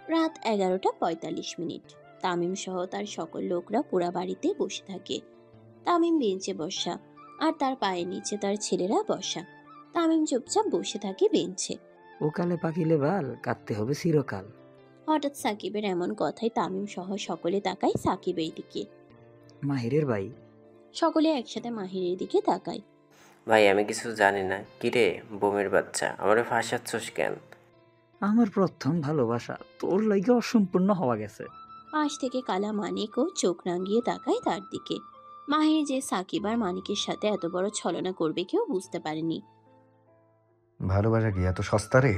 রাত 11:45। তামিম সহ তার সকল লোকরা পোড়া বাড়িতে বসে থাকে। তামিম বেঞ্চে বসা, আর তার পায়ের নিচে তার ছেলেরা বসা। তামিম চুপচাপ বসে থাকে বেঞ্চে। ওকালে পাকিলে বাল, কাটতে হবে চিরকাল। হঠাৎ সাকিবের এমন কথায় তামিম সহ সকলে তাকায় সাকিবের দিকে। মাহিরের ভাই। সকলে একসাথে মাহিরের দিকে তাকায়। ভাই আমি কিছু জানি না। কিরে বোমের বাচ্চা, আমারে ফাঁসাচ্ছস কেন? আমার প্রথম ভালোবাসা তোর লাগে অসম্পূর্ণ হওয়া গেছে। পাশ থেকে কালা মানিকও চোখ রাঙিয়ে তাকায় তার দিকে। মাহির যে সাকিব আর মানিকের সাথে এত বড় ছলনা করবে কেউ বুঝতে পারেনি। ভালোবাসা কি এত সস্তা রে?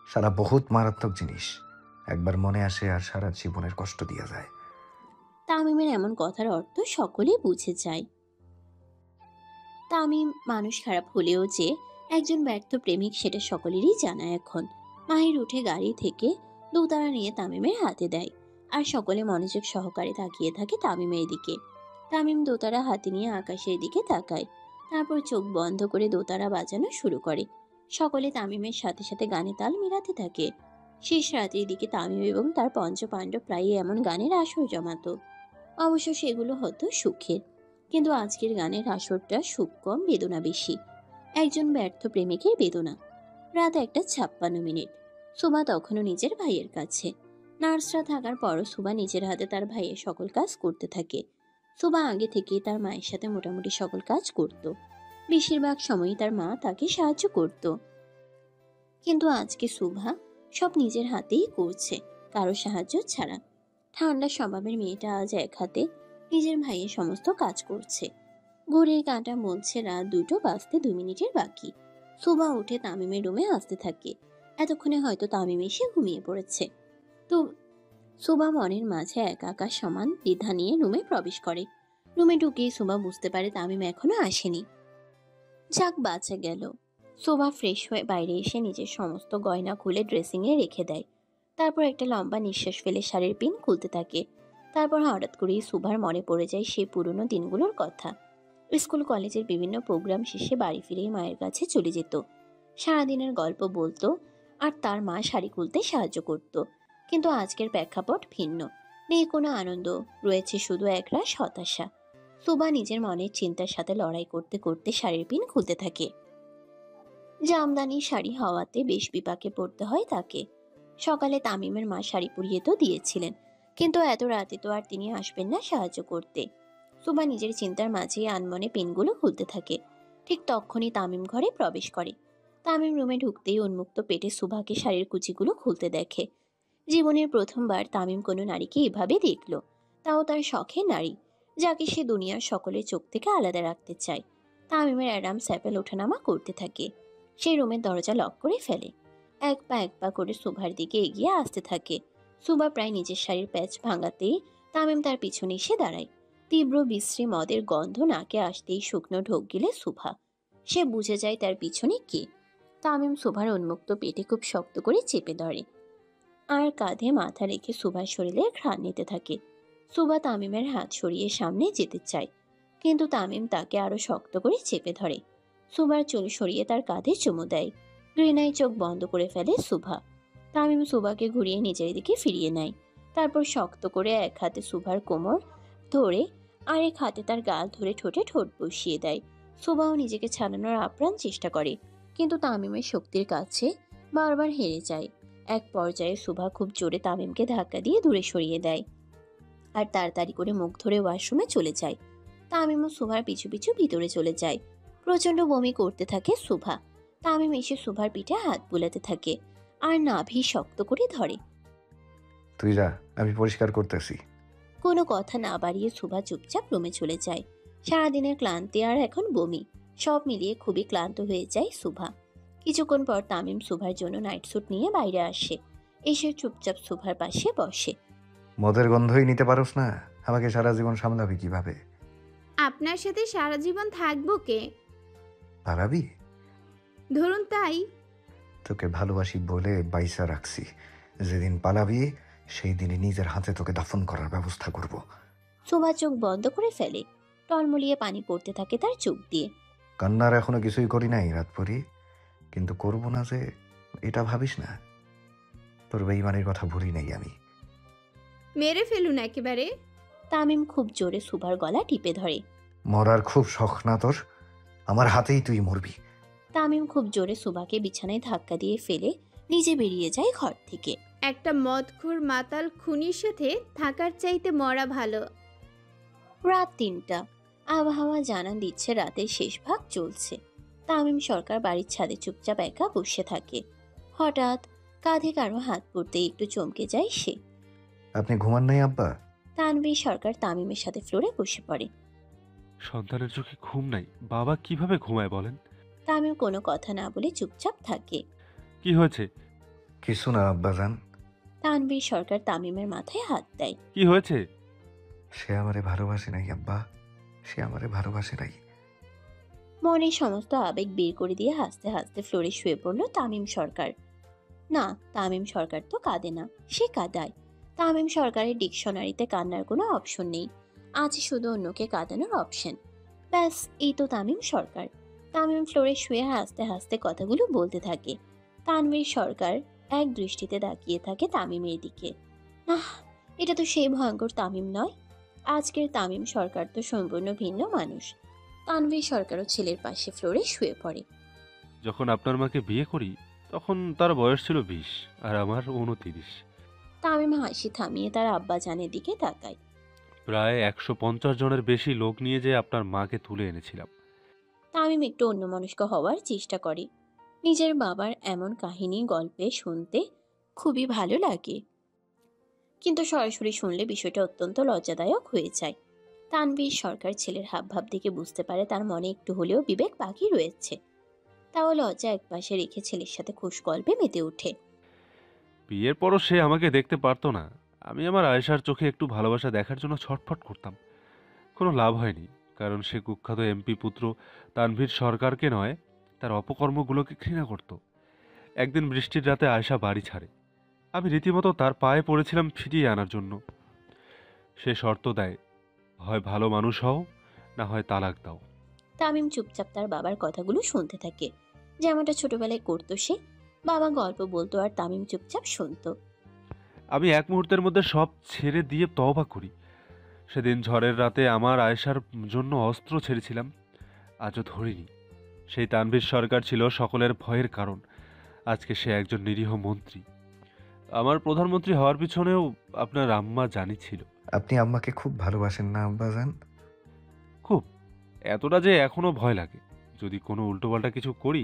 সারা বহুত মারাত্মক জিনিস, একবার মনে আসে আর সারা জীবনের কষ্ট দিয়ে যায়। তামিমের এমন কথার অর্থ সকলে বুঝে যায়। তামিম মানুষ খারাপ হলেও যে একজন ব্যর্থ প্রেমিক সেটা সকলেরই জানা এখন। মাহির উঠে গাড়ি থেকে দোতারা নিয়ে তামিমের হাতে দেয়, আর সকলে মনোযোগ সহকারে তাকিয়ে থাকে তামিমের দিকে। তামিম দোতারা হাতে নিয়ে আকাশের দিকে তাকায়, তারপর চোখ বন্ধ করে দোতারা বাজানো শুরু করে। সকলে তামিমের সাথে সাথে গানে তাল মিলাতে থাকে। শেষ রাতের দিকে তামিম এবং তার পঞ্চপাণ্ডব প্রায়ই এমন গানের আসর জমাতো। অবশ্য সেগুলো হতো সুখের, কিন্তু আজকের গানের আসরটা সুখ কম, বেদনা বেশি। একজন ব্যর্থ প্রেমিকের বেদনা। রাত 1:56। সুমা তখনও নিজের ভাইয়ের কাছে। নার্সরা থাকার পরও সুবা নিজের হাতে তার ভাইয়ের সকল কাজ করতে থাকে। সুবা আগে থেকেই তার মায়ের সাথে মোটামুটি সকল কাজ করত। বেশিরভাগ সময়ই তার মা তাকে সাহায্য করত, কিন্তু আজকে সুভা সব নিজের হাতেই করছে, কারো সাহায্য ছাড়া। ঠান্ডা স্বভাবের মেয়েটা আজ এক হাতে নিজের ভাইয়ের সমস্ত কাজ করছে। ঘড়ির কাঁটা বলছে রাত 2:02 বাকি। সুবা উঠে তামিমের রুমে আসতে থাকে। এতক্ষণে হয়তো তামিম এসে ঘুমিয়ে পড়েছে। তো সুবা মনের মাঝে এক আকাশ সমান দ্বিধা নিয়ে রুমে প্রবেশ করে। রুমে ঢুকেই সুবা বুঝতে পারে তামিম এখনো আসেনি। যাক, বাঁচা গেল। সুবা ফ্রেশ হয়ে বাইরে এসে নিজের সমস্ত গয়না খুলে ড্রেসিংয়ে রেখে দেয়। তারপর একটা লম্বা নিঃশ্বাস ফেলে শাড়ির পিন খুলতে থাকে। তারপর হঠাৎ করেই সুভার মনে পড়ে যায় সেই পুরনো দিনগুলোর কথা। স্কুল কলেজের বিভিন্ন প্রোগ্রাম শেষে বাড়ি ফিরেই মায়ের কাছে চলে যেত। সারাদিনের গল্প বলতো, আর তার মা শাড়ি খুলতে সাহায্য করত। কিন্তু আজকের প্রেক্ষাপট ভিন্ন। নেই কোনো আনন্দ, রয়েছে শুধু একরাশ হতাশা। সুবা নিজের মনের চিন্তার সাথে লড়াই করতে করতে শাড়ির পিন খুলতে থাকে। জামদানি শাড়ি হওয়াতে বেশ বিপাকে পড়তে হয় তাকে। সকালে তামিমের মা শাড়ি পরিয়ে তো দিয়েছিলেন, কিন্তু এত রাতে তো আর তিনি আসবেন না সাহায্য করতে। সুবা নিজের চিন্তার মাঝেই আনমনে পিনগুলো খুলতে থাকে। ঠিক তখনই তামিম ঘরে প্রবেশ করে। তামিম রুমে ঢুকতেই উন্মুক্ত পেটে সুভাকে শাড়ির কুচিগুলো খুলতে দেখে। জীবনের প্রথমবার তামিম কোনো নারীকে এভাবে দেখল, তাও তার শখের নারী, যাকে সে দুনিয়ার সকলের চোখ থেকে আলাদা রাখতে চায়। তামিমের অ্যারাম স্যাপেল ওঠানামা করতে থাকে। সে রুমের দরজা লক করে ফেলে। এক পা করে সুভার দিকে এগিয়ে আসতে থাকে। সুভা প্রায় নিজের শাড়ির প্যাচ ভাঙাতেই তামিম তার পিছনে এসে দাঁড়ায়। তীব্র বিশ্রী মদের গন্ধ নাকে আসতেই শুকনো ঢোক গিলে সুভা। সে বুঝে যায় তার পিছনে কে। তামিম সুভার উন্মুক্ত পেটে খুব শক্ত করে চেপে ধরে, আর কাঁধে মাথা রেখে সুভার শরীরে ঘ্রাণ নিতে থাকে। সুভা তামিমের হাত সরিয়ে সামনে যেতে চায়, কিন্তু তামিম তাকে আরো শক্ত করে চেপে ধরে। সুভার চুল সরিয়ে তার কাঁধে চুমু দেয়। ঘৃণায় চোখ বন্ধ করে ফেলে সুভা। তামিম সুভাকে ঘুরিয়ে নিজের দিকে ফিরিয়ে নেয়। তারপর শক্ত করে এক হাতে সুভার কোমর ধরে আরেক হাতে তার গাল ধরে ঠোঁটে ঠোঁট বসিয়ে দেয়। সুভাও নিজেকে ছাড়ানোর আপ্রাণ চেষ্টা করে, কিন্তু তামিমের শক্তির কাছে বারবার হেরে যায়। এক পর্যায়ে সুভা খুব জোরে তামিমকে ধাক্কা দিয়ে দূরে সরিয়ে দেয়, আর তাড়াতাড়ি করে মুখ ধরে ওয়াশরুমে চলে যায়। তামিমও সুভার পিছু পিছু ভিতরে চলে যায়। প্রচন্ড বমি করতে থাকে সুভা। তামিম এসে সুভার পিঠে হাত বুলাতে থাকে, আর নাভি শক্ত করে ধরে। তুই যা, আমি পরিষ্কার করতেছি। কোনো কথা না বাড়িয়ে সুভা চুপচাপ রুমে চলে যায়। সারাদিনের ক্লান্তি আর এখন বমি, সব মিলিয়ে খুবই ক্লান্ত হয়ে যায় সুভা। কিছুক্ষণ পর তামিম সুভার জন্য নাইট স্যুট নিয়ে বাইরে আসে। এসে চুপচাপ সুভার পাশে বসে। মদের গন্ধই নিতে পারোস না, আমাকে সারা জীবন সামলাবি কিভাবে? আপনার সাথে সারা জীবন থাকবো কে? পালাবি? ধরুন তাই। তোকে ভালোবাসি বলে বাইসা রাখছি, যেদিন পালাবি সেই দিনই নিজের হাতে তোকে দাফন করার ব্যবস্থা করব। সুভা চোখ বন্ধ করে ফেলে। টলমলিয়ে পানি পড়তে থাকে তার চোখ দিয়ে। কান্নার এখনো কিছুই করি নাই রাতপুরি, কিন্তু করব না যে এটা ভাবিস না। তোর বেঈমানের কথা ভুলি নাই আমি। মেরে ফেলুন একেবারে। তামিম খুব জোরে সুভার গলা টিপে ধরে। মরার খুব শখ না তোর? আমার হাতেই তুই মরবি। তামিম খুব জোরে সুভাকে বিছানায় ধাক্কা দিয়ে ফেলে নিজে বেরিয়ে যায় ঘর থেকে। একটা মদখোর মাতাল খুনির সাথে থাকার চাইতে মরা ভালো। রাত ৩টা। আবহাওয়া জানান দিচ্ছে রাতের শেষ ভাগ চলছে। তামিম সরকার বাড়ির ছাদে চুপচাপ একা বসে থাকে। হঠাৎ কাঁধে কারো হাত পড়তে একটু চমকে যায় সে। আপনি ঘুমান নাই আব্বা? তানভীর সরকার তামিমের সাথে ফ্লোরে বসে পড়ে। সন্তানের চোখে ঘুম নাই, বাবা কিভাবে ঘুমায় বলেন? তামিম কোনো কথা না বলে চুপচাপ থাকে। কি হয়েছে? কিছু না আব্বাজান। তানভীর সরকার তামিমের মাথায় হাত দেয়। কি হয়েছে? সে আমারে ভালোবাসে নাই আব্বা, সে আমারে ভালোবাসে নাই। মনে সমস্ত আবেগ বের করে দিয়ে হাসতে হাসতে ফ্লোরে শুয়ে পড়ল তামিম সরকার। না, তামিম সরকার তো কাঁদে না, সে কাঁদায়। তামিম সরকারের ডিকশনারিতে কান্নার কোনো অপশন নেই, আছে শুধু অন্যকে কাঁদানোর অপশন। ব্যাস, এই তো তামিম সরকার। তামিম ফ্লোরে শুয়ে হাসতে হাসতে কথাগুলো বলতে থাকে। তানভীর সরকার এক দৃষ্টিতে তাকিয়ে থাকে তামিমের দিকে। আহ, এটা তো সেই ভয়ঙ্কর তামিম নয়। আজকের তামিম সরকার তো সম্পূর্ণ ভিন্ন মানুষ। তানভীর সরকারও ছেলের পাশে ফ্লোরে শুয়ে পড়ে। যখন আপনার মাকে বিয়ে করি তখন তার বয়স ছিল ২০ আর আমার ২৯। তামিম হাসি থামিয়ে তার আব্বাজানের দিকে তাকায়। প্রায় ১৫০ জনের বেশি লোক নিয়ে যে আপনার মাকে তুলে এনেছিলাম। তামিম একটু অন্যমনস্ক হওয়ার চেষ্টা করে। নিজের বাবার এমন কাহিনী গল্পে শুনতে খুবই ভালো লাগে, কিন্তু সরাসরি শুনলে বিষয়টা অত্যন্ত লজ্জাদায়ক হয়ে যায়। তানভীর সরকার ছেলের হাবভাব দেখে বুঝতে পারে তার মনে একটু হলেও বিবেক বাকি রয়েছে। তাও লজ্জা একপাশে রেখে ছেলের সাথে খুশ গল্পে মেতে ওঠে। বিয়ের পরও সে আমাকে দেখতে পারতো না। আমি আমার আয়েশার চোখে একটু ভালোবাসা দেখার জন্য ছটফট করতাম। কোনো লাভ হয়নি, কারণ সে কুখ্যাত এমপি পুত্র তানভীর সরকারকে নয়, তার অপকর্মগুলোকে ঘৃণা করত। একদিন বৃষ্টির রাতে আয়েশা বাড়ি ছাড়ে। আমি রীতিমতো তার পায়ে পড়েছিলাম ফিরিয়ে আনার জন্য। সে শর্ত দেয়, হয় ভালো মানুষ হও, না হয় তালাক দাও। তামিম চুপচাপ তার বাবার কথাগুলো শুনতে থাকে, যেমনটা ছোটবেলায় করতো সে। বাবা গল্প বলতো আর তামিম চুপচাপ শুনতো। আমি এক মুহূর্তের মধ্যে সব ছেড়ে দিয়ে তওবা করি। সেদিন ঝড়ের রাতে আমার আয়েশার জন্য অস্ত্র ছেড়েছিলাম, আজও ধরিনি। সেই তানভীর সরকার ছিল সকলের ভয়ের কারণ। আজকে সে একজন নিরীহ মন্ত্রী। আমার প্রধানমন্ত্রী হওয়ার পিছনেও আপনার আম্মা জানি ছিল। আপনি আম্মাকে খুব ভালোবাসেন না আব্বাজান? খুব, এতটা যে এখনো ভয় লাগে যদি কোনো উল্টোপাল্টা কিছু করি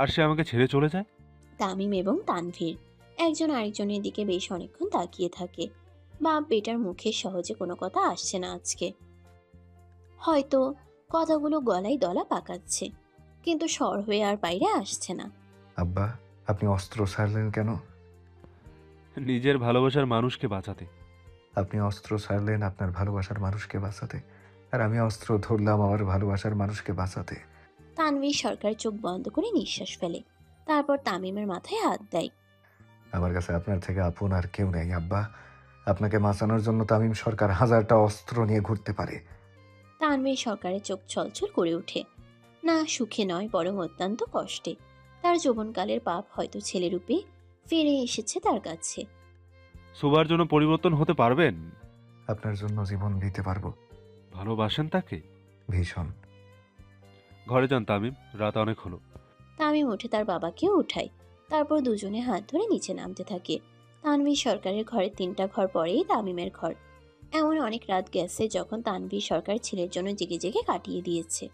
আর সে আমাকে ছেড়ে চলে যায়। তামিম এবং তানভীর একজন আরেকজনের দিকে বেশ অনেকক্ষণ তাকিয়ে থাকে। বাপ বেটার মুখে সহজে কোনো কথা আসছে না আজকে। হয়তো কথাগুলো গলায় দলা পাকাচ্ছে, কিন্তু স্বর হয়ে আর বাইরে আসছে না। আব্বা, আপনি অস্ত্র ছাড়লেন কেন? নিজের ভালোবাসার মানুষকে বাঁচাতে। আপনি অস্ত্র ছাড়লেন আপনার ভালোবাসার মানুষকে বাঁচাতে, আর আমি অস্ত্র ধরলাম আমার ভালোবাসার মানুষকে বাঁচাতে। তানভীর সরকার চোখ বন্ধ করে নিঃশ্বাস ফেলে, তারপর তামিমের মাথায় হাত দেয়। আমার কাছে আপনার থেকে আপন আর কেউ নেই আব্বা। আপনাকে বাঁচানোর জন্য তামিম সরকার 1000টা অস্ত্র নিয়ে ঘুরতে পারে। তানভীর সরকারের চোখ ছলছল করে ওঠে। না সুখে নয়, বরং অত্যন্ত কষ্টে। তার যৌবনকালের পাপ হয়তো ছেলেরূপে ফিরে এসেছে তার কাছে। সুবার জন্য পরিবর্তন হতে পারবেন? আপনার জন্য জীবন দিতে পারবো। ভালোবাসেন তাকে? ভীষণ। ঘরে যান তামিম, রাত অনেক হলো। তামিম উঠে তার বাবাকেও উঠায়, তারপর দুজনে হাত ধরে নিচে নামতে থাকে। তানভীর সরকারের ঘরে 3টা ঘর পরেই তামিমের ঘর। এমন অনেক রাত গেছে যখন তানভীর সরকার ছেলের জন্য জেগে জেগে কাটিয়ে দিয়েছে।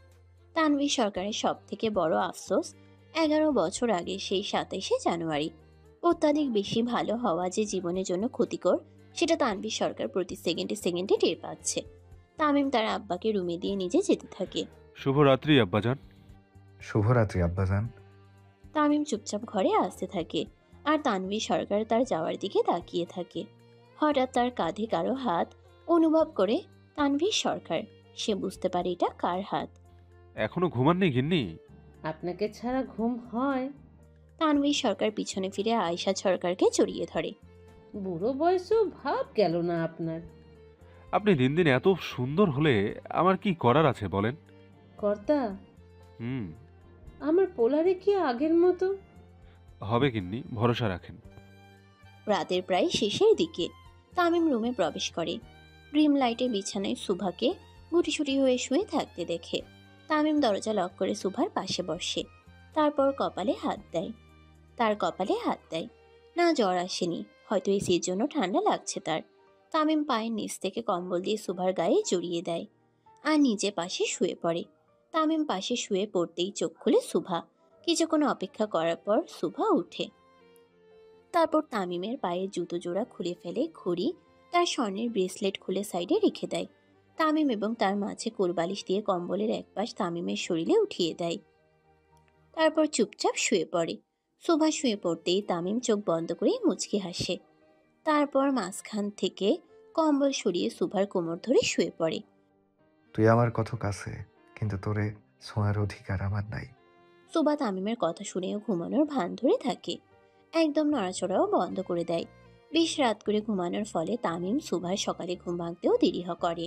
তানভীর সরকারের সব থেকে বড় আফসোস 11 বছর আগে সেই 27শে জানুয়ারি। অত্যাধিক বেশি ভালো হওয়া যে জীবনের জন্য ক্ষতিকর, সেটা তানভীর সরকার প্রতি সেকেন্ডে সেকেন্ডে টের পাচ্ছে। তামিম তার আব্বাকে রুমে দিয়ে নিজে যেতে থাকে। শুভরাত্রি আব্বাজান। শুভরাত্রি আব্বাজান। তামিম চুপচাপ ঘরে আসতে থাকে, আর তানভীর সরকার তার যাওয়ার দিকে তাকিয়ে থাকে। হঠাৎ তার কাঁধে কারো হাত অনুভব করে তানভীর সরকার। সে বুঝতে পারে এটা কার হাত। এখনো ঘুমাননি গিন্নি? আপনাকে ছাড়া ঘুম হয়? তানভীর সরকার পিছনে ফিরে আয়েশা সরকারকে জড়িয়ে ধরে। বুড়ো বয়সেও ভাব গেল না আপনার। আপনি দিন দিন এত সুন্দর হলে আমার কি করার আছে বলেন? কর্তা, হুম, আমার পোলারে কি আগের মতো? হবে গিন্নি, ভরসা রাখেন। রাতের প্রায় শেষের দিকে তামিম রুমে প্রবেশ করে। ড্রিম লাইটে বিছানায় সুভাকে গুটিসুটি হয়ে শুয়ে থাকতে দেখে তামিম দরজা লক করে সুভার পাশে বসে। তারপর তার কপালে হাত দেয়। না, জ্বর আসেনি, হয়তো এসির জন্য ঠান্ডা লাগছে তার। তামিম পায়ের নিচ থেকে কম্বল দিয়ে সুভার গায়ে জড়িয়ে দেয় আর নিজে পাশে শুয়ে পড়ে। তামিম পাশে শুয়ে পড়তেই চোখ খুলে সুভা। কিছুক্ষণ অপেক্ষা করার পর সুভা উঠে। তারপর তামিমের পায়ের জুতো জোড়া খুলে ফেলে, ঘড়ি, তার স্বর্ণের ব্রেসলেট খুলে সাইডে রেখে দেয়। তামিম এবং তার মাঝে কোলবালিশ দিয়ে কম্বলের এক পাশ তামিমের শরীরে উঠিয়ে দেয়। তারপর চুপচাপ শুয়ে পড়ে। সুভা শুয়ে পড়তেই তামিম চোখ বন্ধ করে মুচকি হাসে। তারপর মাঝখান থেকে কম্বল সরিয়ে সুভার কোমর ধরে শুয়ে পড়ে। তুই আমার কত কাছে, কিন্তু তোরে ছোঁয়ার অধিকার আমার নাই। সুভা তামিমের কথা শুনেও ঘুমানোর ভান ধরে থাকে, একদম নড়াচড়াও বন্ধ করে দেয়। বেশ রাত করে ঘুমানোর ফলে তামিম সুভার সকালে ঘুম ভাঙতেও দেরি করে।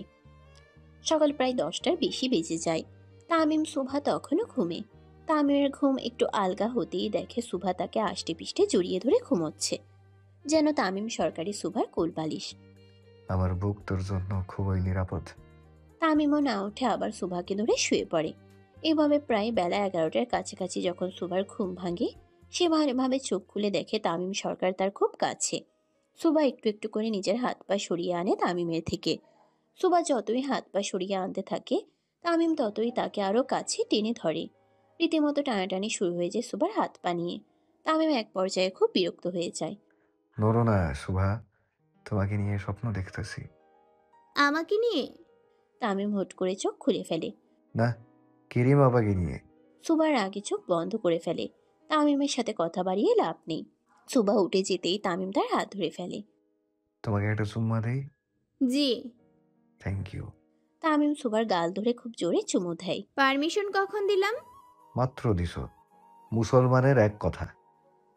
সকাল প্রায় 10টার বেশি বেজে যায়। তামিম সুভা তখনও ঘুমে। তামিমের ঘুম একটু আলগা হতেই দেখে সুভা তাকে আষ্টে পিষ্টে জড়িয়ে ধরে ঘুমোচ্ছে, যেন তামিম সরকারি সুভার কোলবালিশ। আমার বুক তোর জন্য খুবই নিরাপদ। তামিমও না উঠে আবার সুভাকে ধরে শুয়ে পড়ে। এভাবে প্রায় বেলা 11টার কাছাকাছি যখন সুভার ঘুম ভাঙে, সে ভালোভাবে চোখ খুলে দেখে তামিম সরকার তার খুব কাছে। সুভা একটু একটু করে নিজের হাত পা সরিয়ে আনে তামিমের থেকে। সুভা যতই হাত পা সরিয়ে আনতে থাকে, তামিম ততই তাকে আরো কাছে টেনে ধরে। রীতিমতো টানাটানি শুরু হয়ে যায় সুভার হাত পা নিয়ে। তামিম এক পর্যায়ে খুব বিরক্ত হয়ে যায়। নড়ো না শুভা, তোমাকে নিয়ে স্বপ্ন দেখতেছি। আমাকে নিয়ে? তামিম হুট করে চোখ খুলে ফেলে। না, কিরিম বাবাকে নিয়ে। সুভার আগে চোখ বন্ধ করে ফেলে। তামিমের সাথে কথা বাড়িয়ে লাভ নেই। সুভা উঠে যেতেই তামিম তার হাত ধরে ফেলে। তোমাকে একটা চুম্মা দেই? জি। Thank you. তামিম সুভার গাল ধরে খুব জোরে চুমু দেয়। পারমিশন কখন দিলাম? মাত্র দিছো। মুসলমানের এক কথা।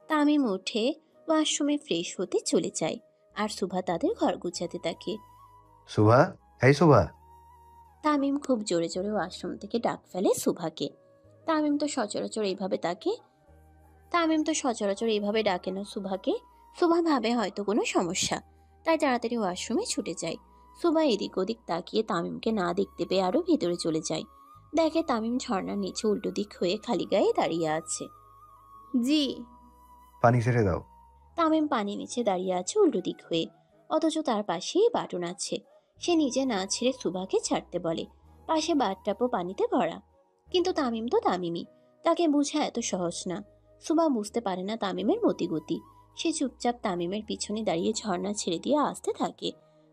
তামিম উঠে ওয়াশরুমে ফ্রেশ হতে চলে যায় আর সুভা তাদের ঘর গুছাতে থাকে। শুভা, এই শুভা। তামিম খুব জোরে জোরে ওয়াশরুম থেকে ডাক ফেলে সুভাকে। তামিম তো সচরাচর এইভাবে ডাকে না সুভাকে। সুভা ভাবে হয়তো কোনো সমস্যা, তাই তাড়াতাড়ি ওয়াশরুমে ছুটে যায়। সুভা এদিক ওদিক তাকিয়ে তামিমকে না দেখতে পেয়ে আরো ভেতরে চলে যায়। দেখে তামিম ঝর্ণার নিচে উল্টো দিক হয়ে খালি গায়ে দাঁড়িয়ে আছে। জি। পানি ছেড়ে দাও। তামিম পানি নিচে দাঁড়িয়ে আছে উল্টো দিক হয়ে, অথচ তার পাশেই বাটন আছে। সে নিজে না ছেড়ে সুভাকে ছাড়তে বলে। পাশে বাথটাবও পানিতে ভরা। কিন্তু তামিম তো তামিমই, তাকে বোঝা এত সহজ না। সুভা বুঝতে পারে না তামিমের মতিগতি। সে চুপচাপ তামিমের পিছনে দাঁড়িয়ে ঝর্ণা ছেড়ে দিয়ে আসতে থাকে।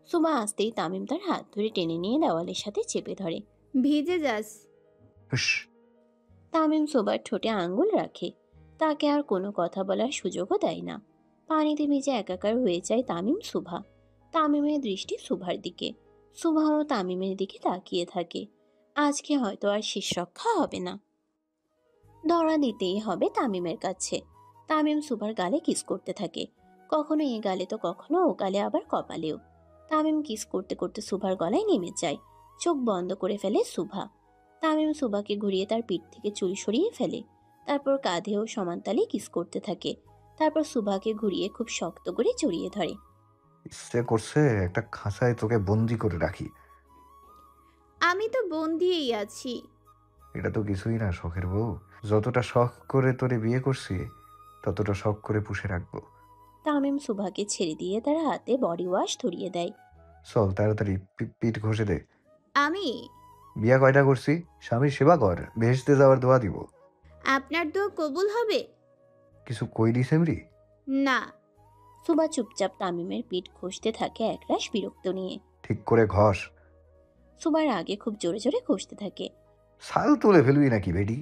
সুভা আসতেই তামিম তার হাত ধরে টেনে নিয়ে দেওয়ালের সাথে চেপে ধরে। ভিজে যাস। হুস। তামিম সুভার ঠোঁটে আঙ্গুল রাখে। তাকে আর কোনো কথা বলার সুযোগও দেয় না। পানিতে ভিজে একাকার হয়ে যায় তামিম সুভা। তামিমের দৃষ্টি সুভার দিকে। সুভাও তামিমের দিকে তাকিয়ে থাকে। আজকে হয়তো আর শেষ রক্ষা হবে না, ধরা দিতেই হবে তামিমের কাছে। তামিম সুভার গালে কিস করতে থাকে, কখনো এ গালে তো কখনো ও গালে, আবার কপালেও। তামিম কিস করতে করতে সুভার গলায় নেমে যায়। চোখ বন্ধ করে ফেলে সুভা। তামিম সুভাকে ঘুরিয়ে তার পিঠ থেকে চুল সরিয়ে ফেলে। তারপর কাঁধেও সমানতালে কিস করতে থাকে। তারপর সুভাকে ঘুরিয়ে খুব শক্ত করে জড়িয়ে ধরে। ইচ্ছে করছে একটা খাঁচায় তোকে বন্দি করে রাখি। আমি তো বন্দিয়েই আছি। এটা তো কিছুই না, শখের বউ। যতটা শখ করে তোরে বিয়ে করছি, ততটা শখ করে পুষে রাখবো। তামিম সুভাকে ছেড়ে দিয়ে তার হাতে বডি ওয়াশ ধরিয়ে দেয়। চল তাড়াতাড়ি পিঠ ঘষে দে। আমি? বিয়া কয়টা করছি, স্বামীর সেবা কর, বেহেশতে যাওয়ার দোয়া দিব। আপনার দোয়া কবুল হবে? কিছু কইলি সেমরি? না। সুভা চুপচাপ তামিমের পিঠ ঘষতে থাকে একরাশ বিরক্ত নিয়ে। ঠিক করে ঘষ। সুভার আগে খুব জোরে জোরে ঘষতে থাকে। ছাল তুলে ফেলবি নাকি বেডি?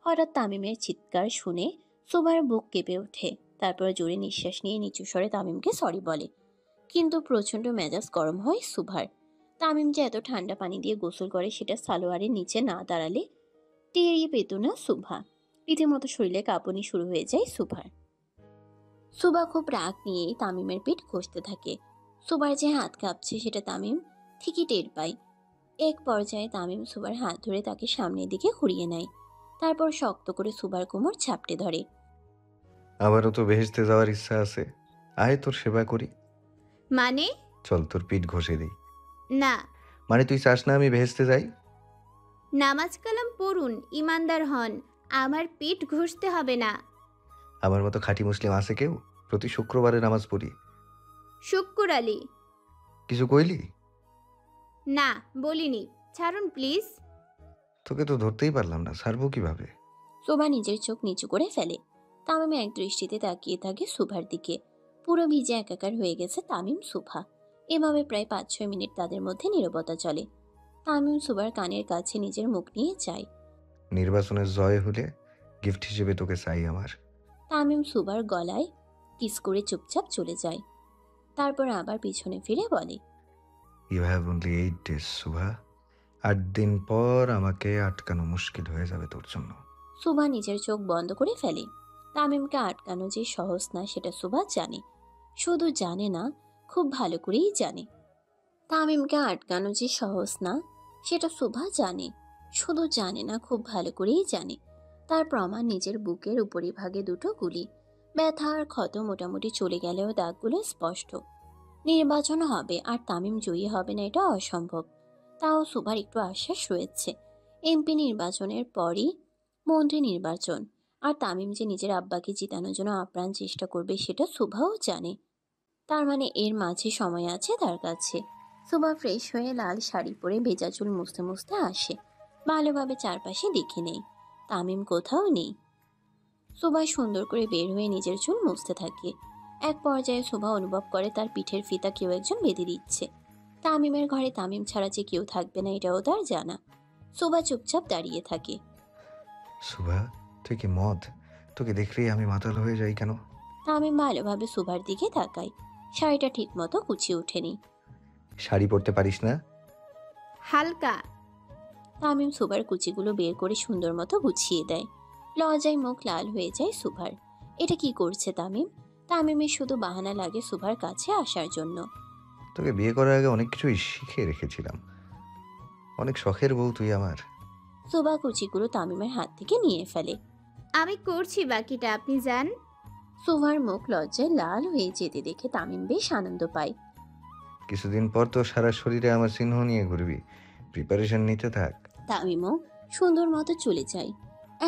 হঠাৎ তামিমের চিৎকার শুনে সুভার বুক কেঁপে ওঠে। তারপর জোরে নিঃশ্বাস নিয়ে নিচু স্বরে তামিমকে সরি বলে। কিন্তু প্রচন্ড মেজাজ গরম হয় সুভার। তামিম যে এত ঠান্ডা পানি দিয়ে গোসল করে সেটা সালোয়ারের নিচে না দাঁড়ালে টেরিয়ে পেত না সুভা। রীতিমতো শরীরে কাঁপুনি শুরু হয়ে যায় সুভার। সুভা খুব রাগ নিয়েই তামিমের পিঠ ঘষতে থাকে। সুভার যে হাত কাঁপছে সেটা তামিম ঠিকই টের পায়। এক পর্যায়ে তামিম সুভার হাত ধরে তাকে সামনের দিকে ঘুরিয়ে নেয়। তারপর শক্ত করে সুভার কোমর চাপটে ধরে। আমারও তো বেহেশতে যাওয়ার ইচ্ছা আছে, আয় তোর সেবা করি। মানে? চল তোর পিঠ ঘষে দিই। না। মানে তুই চাস না আমি ভেস্তে যাই? নামাজ কালাম পড়ুন, ইমানদার হন। আমার পিঠ ঘষতে হবে না। আমার মতো খাঁটি মুসলিম আছে কেউ? প্রতি শুক্রবারে নামাজ পড়ি। শুক্কুর আলী। কিছু কইলি? না, বলিনি। ছাড়ুন প্লিজ। তোকে তো ধরতেই পারলাম না, ছাড়বো কিভাবে? সুভা নিজের চোখ নিচু করে ফেলে। তামিম এক দৃষ্টিতে তাকিয়ে থাকে সুভার দিকে। পুরো ভিজে একাকার হয়ে গেছে তামিম সুভা। এভাবে প্রায় 5-6 মিনিট তাদের মধ্যে নীরবতা চলে। তামিম সুভার কানের কাছে নিজের মুখ নিয়ে চায়। নির্বাচনের জয় হলে গিফট হিসেবে তোকে চাই আমার। তামিম সুভার গলায় কিস করে চুপচাপ চলে যায়। তারপর আবার পিছনে ফিরে বলে, you have only 8 days Subha. 8 দিন পর আমাকে আটকানো মুশকিল হয়ে যাবে তোর জন্য। সুভা নিজের চোখ বন্ধ করে ফেলে। তামিমকে আটকানো যে সহজ না সেটা সুভা জানে। শুধু জানে না, খুব ভালো করেই জানে। তামিমকে আটকানো যে সহজ না সেটা সুভা জানে। শুধু জানে না, খুব ভালো করেই জানে। তার প্রমাণ নিজের বুকের উপরিভাগে 2টো গুলি। ব্যথা আর ক্ষত মোটামুটি চলে গেলেও দাগগুলো স্পষ্ট। নির্বাচন হবে আর তামিম জয়ী হবে না এটা অসম্ভব। তাও সুভার একটু আশ্বাস রয়েছে। এমপি নির্বাচনের পরই মন্ত্রী নির্বাচন। আর তামিম যে নিজের আব্বাকে জিতানোর জন্য আপ্রাণ চেষ্টা করবে সেটা সুভাও জানে। তার মানে এর মাঝে সময় আছে তার কাছে। সুভা ফ্রেশ হয়ে লাল শাড়ি পরে ভেজা চুল মুছতে মুছতে আসে। ভালোভাবে চারপাশে দেখে নেই, তামিম কোথাও নেই। সুভা সুন্দর করে বের হয়ে নিজের চুল মুছতে থাকে। এক পর্যায়ে সুভা অনুভব করে তার পিঠের ফিতা কেউ একজন বেঁধে দিচ্ছে। তামিমের ঘরে তামিম ছাড়া যে কেউ থাকবে না এটাও তার জানা। সুভা চুপচাপ দাঁড়িয়ে থাকে। সুভা, তুই কি মদ? তোকে দেখলেই আমি মাতাল হয়ে যাই কেন? তামিম ভালোভাবে সুভার দিকে তাকায়। শাড়িটা ঠিক মতো গুছিয়ে ওঠেনি। শাড়ি পরতে পারিস না? হালকা। তামিম সুভার কুচিগুলো বের করে সুন্দর মতো গুছিয়ে দেয়। লজ্জায় মুখ লাল হয়ে যায় সুভার। এটা কি করছে তামিম? তামিমের শুধু বাহানা লাগে সুভার কাছে আসার জন্য। তোকে বিয়ে করার আগে অনেক কিছুই শিখে রেখেছিলাম। অনেক শখের বউ তুই আমার। সুভা কুচিগুলো তামিমের হাত থেকে নিয়ে ফেলে। আমি করছি বাকিটা, আপনি যান। সুভার মুখ লজ্জায় লাল হয়ে যেতে দেখে তামিম বেশ আনন্দ পায়। কিছুদিন পর তো সারা শরীরে আমার চিহ্ন নিয়ে ঘুরবি। প্রিপারেশন নিতে থাক। তামিমও সুন্দর মতো চলে যায়।